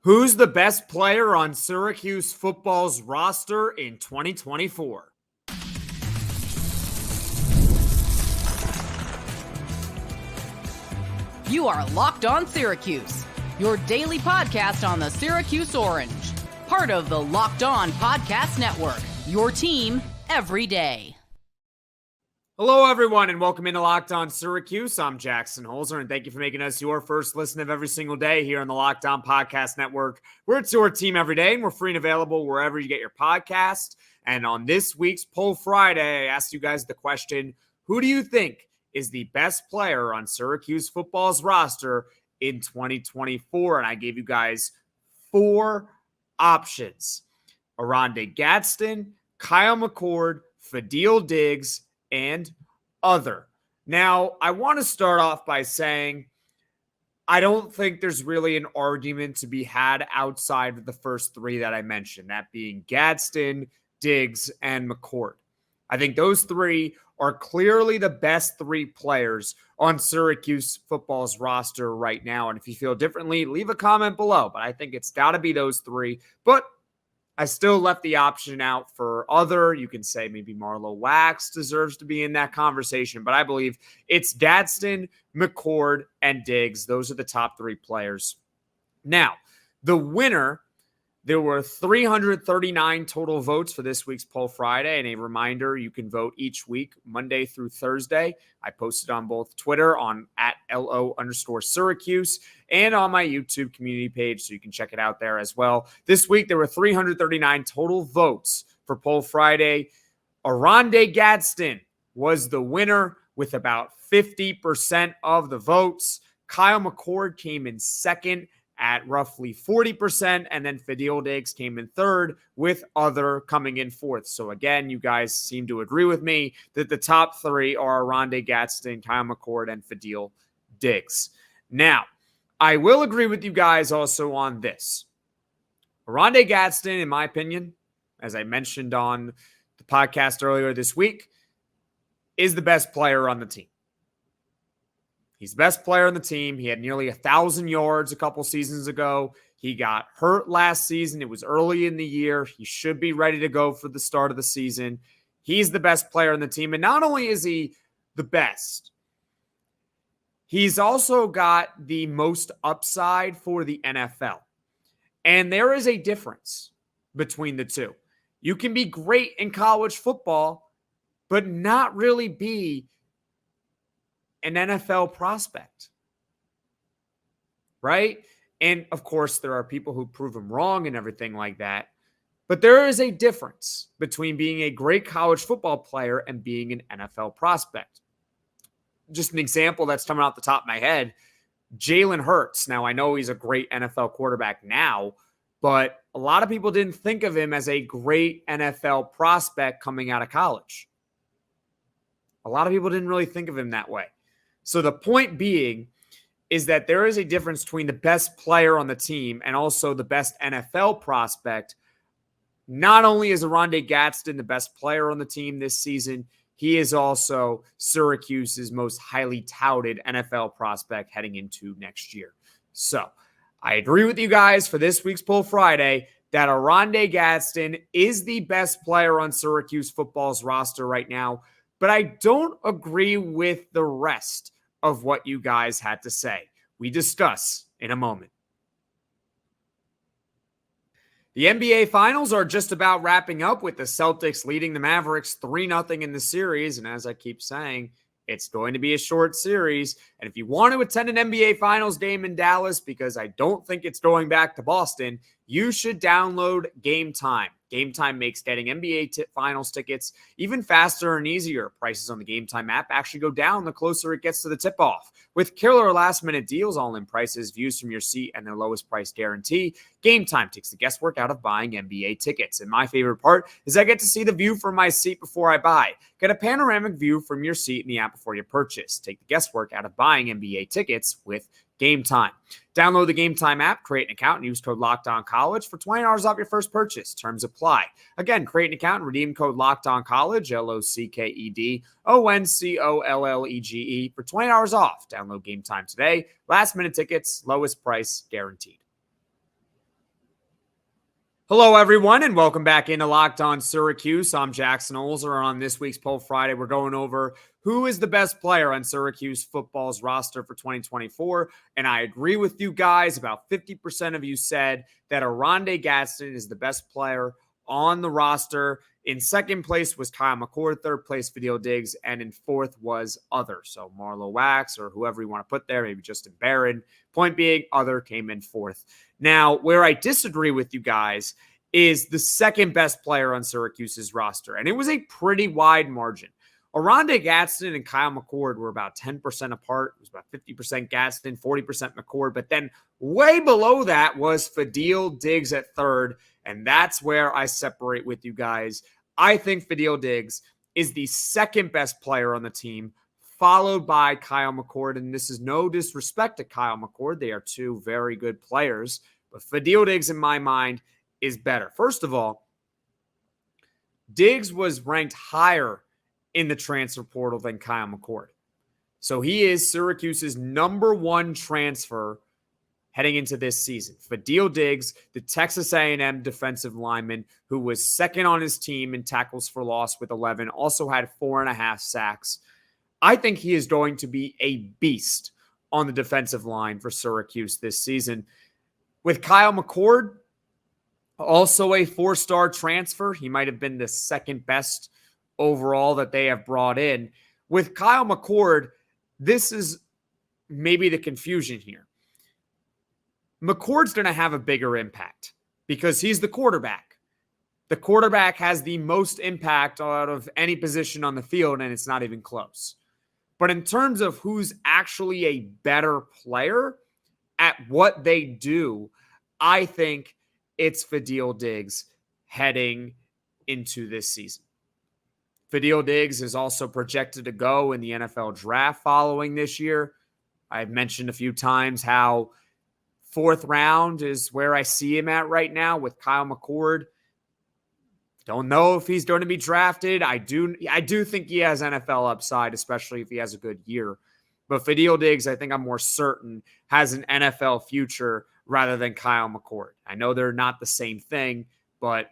Who's the best player on Syracuse football's roster in 2024? You are Locked On Syracuse, your daily podcast on the Syracuse Orange. Part of the Locked On Podcast Network, your team every day. Hello, everyone, and welcome into Locked On Syracuse. I'm Jackson Holzer, and thank you for making us your first listen of every single day here on the Locked On Podcast Network. We're your team every day, and we're free and available wherever you get your podcast. And on this week's Poll Friday, I asked you guys the question, who do you think is the best player on Syracuse football's roster in 2024? And I gave you guys four options: Oronde Gadsden, Kyle McCord, Fadil Diggs, and other. Now, I want to start off by saying I don't think there's really an argument to be had outside of the first three that I mentioned, that being Gadsden, Diggs, and McCord. I think those three are clearly the best three players on Syracuse football's roster right now. And if you feel differently, leave a comment below. But I think it's got to be those three. But I still left the option out for other. You can say maybe Marlowe Wax deserves to be in that conversation, but I believe it's Gadsden, McCord, and Diggs. Those are the top three players. Now, the winner, there were 339 total votes for this week's Poll Friday. And a reminder, you can vote each week, Monday through Thursday. I posted on both Twitter on @LO_Syracuse and on my YouTube community page, so you can check it out there as well. This week, there were 339 total votes for Poll Friday. Oronde Gadsden was the winner with about 50% of the votes. Kyle McCord came in second at roughly 40%, and then Fadil Diggs came in third, with other coming in fourth. So again, you guys seem to agree with me that the top three are Oronde Gadsden, Kyle McCord, and Fadil Diggs. Now, I will agree with you guys also on this. Oronde Gadsden, in my opinion, as I mentioned on the podcast earlier this week, is the best player on the team. He's the best player on the team. He had nearly 1,000 yards a couple seasons ago. He got hurt last season. It was early in the year. He should be ready to go for the start of the season. He's the best player on the team. And not only is he the best, he's also got the most upside for the NFL. And there is a difference between the two. You can be great in college football, but not really be an NFL prospect, right? And of course, there are people who prove him wrong and everything like that. But there is a difference between being a great college football player and being an NFL prospect. Just an example that's coming off the top of my head, Jalen Hurts. Now, I know he's a great NFL quarterback now, but a lot of people didn't think of him as a great NFL prospect coming out of college. A lot of people didn't really think of him that way. So the point being is that there is a difference between the best player on the team and also the best NFL prospect. Not only is Oronde Gadsden the best player on the team this season, he is also Syracuse's most highly touted NFL prospect heading into next year. So I agree with you guys for this week's Poll Friday that Oronde Gadsden is the best player on Syracuse football's roster right now. But I don't agree with the rest of what you guys had to say. We discuss in a moment. The NBA Finals are just about wrapping up, with the Celtics leading the Mavericks 3-0 in the series. And as I keep saying, it's going to be a short series. And if you want to attend an NBA Finals game in Dallas, because I don't think it's going back to Boston, you should download Gametime. Gametime makes getting NBA Finals tickets even faster and easier. Prices on the Gametime app actually go down the closer it gets to the tip-off. With killer last-minute deals, all-in prices, views from your seat, and their lowest price guarantee, Gametime takes the guesswork out of buying NBA tickets. And my favorite part is I get to see the view from my seat before I buy. Get a panoramic view from your seat in the app before you purchase. Take the guesswork out of buying NBA tickets with Gametime. Download the Gametime app, create an account, and use code LOCKEDONCollege for $20 off your first purchase. Terms apply. Again, create an account and redeem code LOCKEDONCollege, LOCKEDONCOLLEGE, for $20 off. Download Gametime today. Last minute tickets, lowest price guaranteed. Hello, everyone, and welcome back into Locked On Syracuse. I'm Jackson Holzer. On this week's Poll Friday, we're going over who is the best player on Syracuse football's roster for 2024. And I agree with you guys. About 50% of you said that Oronde Gadsden is the best player on the roster. In second place was Kyle McCord, third place Fadil Diggs, and in fourth was other. So Marlo Wax or whoever you want to put there, maybe Justin Barron. Point being, other came in fourth. Now, where I disagree with you guys is the second best player on Syracuse's roster, and it was a pretty wide margin. Oronde Gadsden and Kyle McCord were about 10% apart. It was about 50% Gadsden, 40% McCord. But then way below that was Fadil Diggs at third, and that's where I separate with you guys. I think Fadil Diggs is the second best player on the team, followed by Kyle McCord. And this is no disrespect to Kyle McCord. They are two very good players. But Fadil Diggs, in my mind, is better. First of all, Diggs was ranked higher in the transfer portal than Kyle McCord. So he is Syracuse's number one transfer heading into this season. Fadil Diggs, the Texas A&M defensive lineman who was second on his team in tackles for loss with 11, also had 4.5 sacks. I think he is going to be a beast on the defensive line for Syracuse this season. With Kyle McCord, also a 4-star transfer. He might have been the second best overall that they have brought in. With Kyle McCord, this is maybe the confusion here. McCord's going to have a bigger impact because he's the quarterback. The quarterback has the most impact out of any position on the field, and it's not even close. But in terms of who's actually a better player at what they do, I think it's Fadil Diggs heading into this season. Fadil Diggs is also projected to go in the NFL draft following this year. I've mentioned a few times how fourth round is where I see him at right now with Kyle McCord. Don't know if he's going to be drafted. I do think he has NFL upside, especially if he has a good year. But Fadil Diggs, I think I'm more certain, has an NFL future rather than Kyle McCord. I know they're not the same thing, but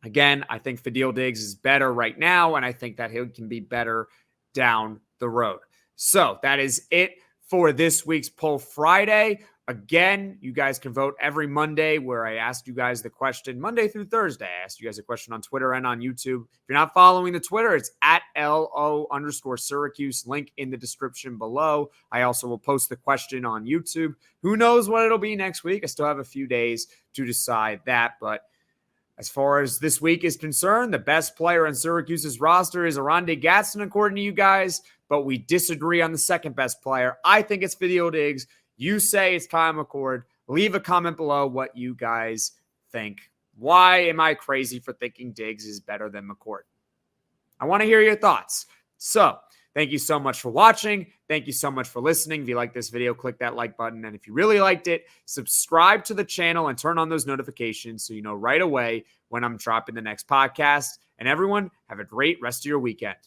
again, I think Fadil Diggs is better right now, and I think that he can be better down the road. So that is it for this week's Poll Friday. Again, you guys can vote every Monday where I asked you guys the question Monday through Thursday. I asked you guys a question on Twitter and on YouTube. If you're not following the Twitter, it's at @LO_Syracuse. Link in the description below. I also will post the question on YouTube. Who knows what it'll be next week? I still have a few days to decide that. But as far as this week is concerned, the best player on Syracuse's roster is Oronde Gadsden, according to you guys. But we disagree on the second best player. I think it's Fadil Diggs. You say it's Kyle McCord. Leave a comment below what you guys think. Why am I crazy for thinking Diggs is better than McCord? I want to hear your thoughts. So thank you so much for watching. Thank you so much for listening. If you like this video, click that like button. And if you really liked it, subscribe to the channel and turn on those notifications so you know right away when I'm dropping the next podcast. And everyone, have a great rest of your weekend.